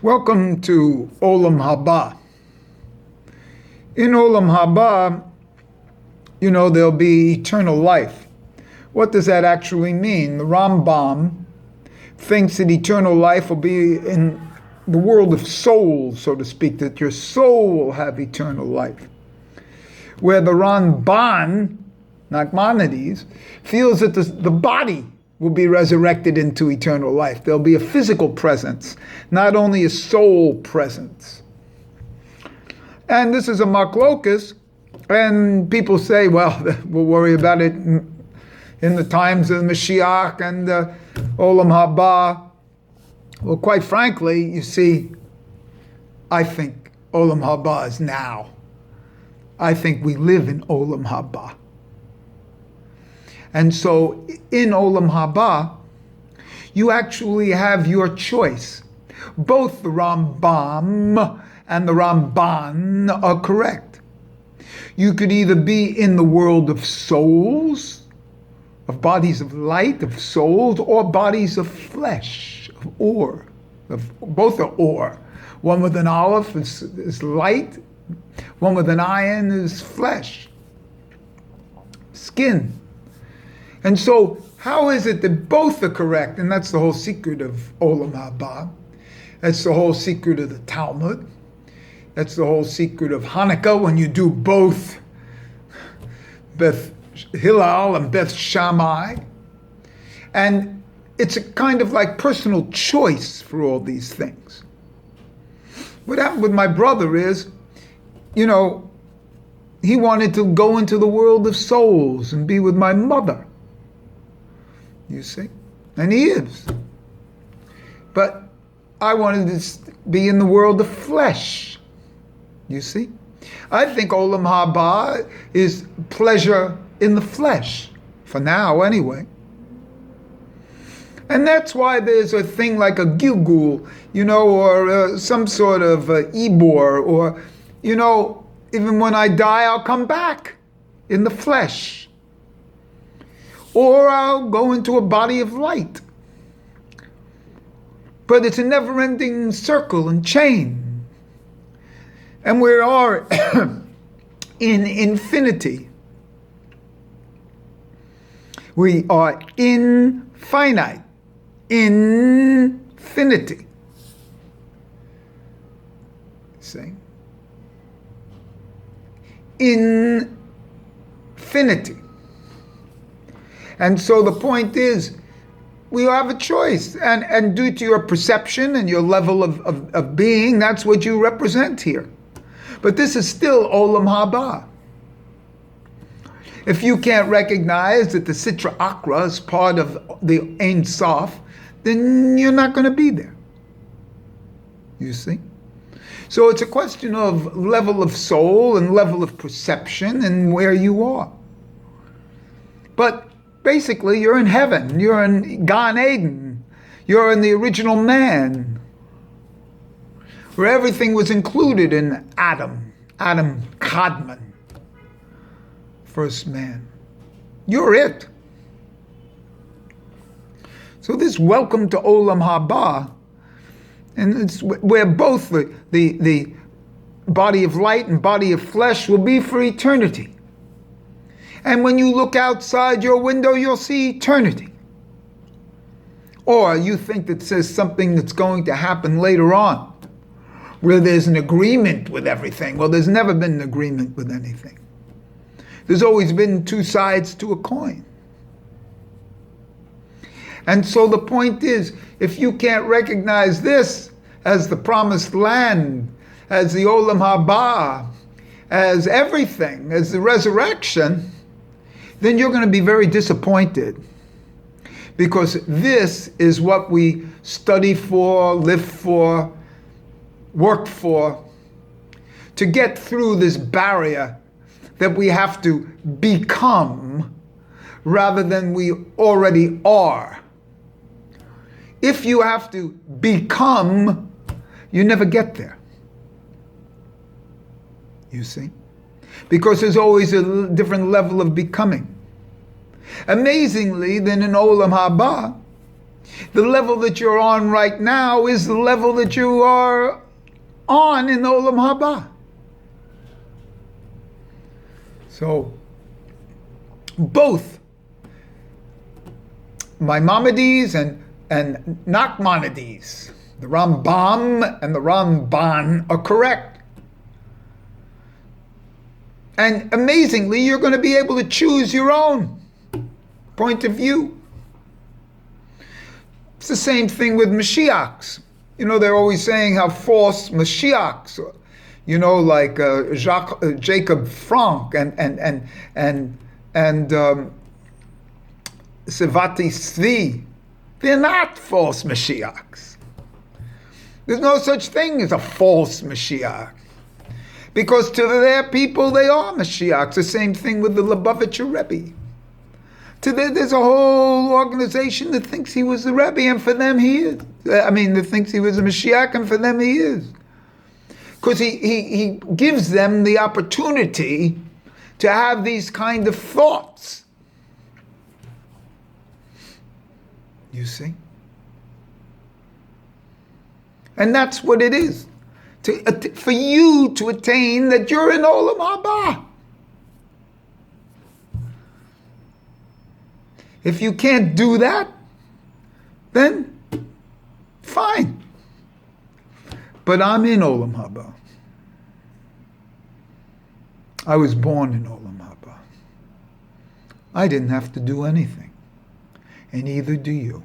Welcome to Olam Haba. In Olam Haba, there'll be eternal life. What does that actually mean? The Rambam thinks that eternal life will be in the world of souls, so to speak, that your soul will have eternal life. Where the Ramban, Nachmanides, feels that the body will be resurrected into eternal life. There'll be a physical presence, not only a soul presence. And this is a machlokas, and people say, well, we'll worry about it in the times of Mashiach and Olam Haba. Well, quite frankly, you see, I think Olam Haba is now. I think we live in Olam Haba. And so in Olam Haba, you actually have your choice. Both the Rambam and the Ramban are correct. You could either be in the world of souls, of bodies of light, of souls, or bodies of flesh, of ore. Both are ore. One with an aleph is light, one with an ayin is flesh, skin. And so, how is it that both are correct? And that's the whole secret of Olam Haba. That's the whole secret of the Talmud. That's the whole secret of Hanukkah, when you do both Beth Hillel and Beth Shammai. And it's a kind of like personal choice for all these things. What happened with my brother is, he wanted to go into the world of souls and be with my mother. You see? And he is. But I wanted to be in the world of flesh. You see? I think Olam Haba is pleasure in the flesh. For now, anyway. And that's why there's a thing like a Gilgul, or some sort of Ibor, or, even when I die, I'll come back in the flesh. Or I'll go into a body of light. But it's a never-ending circle and chain. And we are in infinity. We are infinite. Infinity. See? Infinity. And so the point is, we have a choice. And due to your perception and your level of being, that's what you represent here. But this is still Olam Haba. If you can't recognize that the Sitra Akra is part of the Ein Sof, then you're not going to be there. You see? So it's a question of level of soul and level of perception and where you are. But basically, you're in heaven. You're in Gan Eden. You're in the original man, where everything was included in Adam Kadmon, first man. You're it. So this welcome to Olam Haba, and it's where both the body of light and body of flesh will be for eternity. And when you look outside your window, you'll see eternity. Or you think that says something that's going to happen later on, where there's an agreement with everything. Well, there's never been an agreement with anything. There's always been two sides to a coin. And so the point is, if you can't recognize this as the promised land, as the Olam Haba, as everything, as the resurrection, then you're going to be very disappointed. Because this is what we study for, live for, work for, to get through this barrier that we have to become rather than we already are. If you have to become, you never get there. You see? Because there's always a different level of becoming. Amazingly, then in Olam Haba, The level that you're on right now is the level that you are on in Olam Haba. So, both Maimonides and Nachmanides, the Rambam and the Ramban, are correct. And amazingly, you're going to be able to choose your own point of view. It's the same thing with Mashiachs. They're always saying how false Mashiachs, like Jacob Frank and Sevati Svi. They're not false Mashiachs. There's no such thing as a false Mashiach. Because to their people, they are Mashiachs. The same thing with the Lubavitcher Rebbe. There's a whole organization that thinks he was the Rebbe, and for them he is. That thinks he was a Mashiach, and for them he is. Because he gives them the opportunity to have these kind of thoughts. You see? And that's what it is. For you to attain that you're in Olam Haba. If you can't do that, then fine. But I'm in Olam Haba. I was born in Olam Haba. I didn't have to do anything. And neither do you.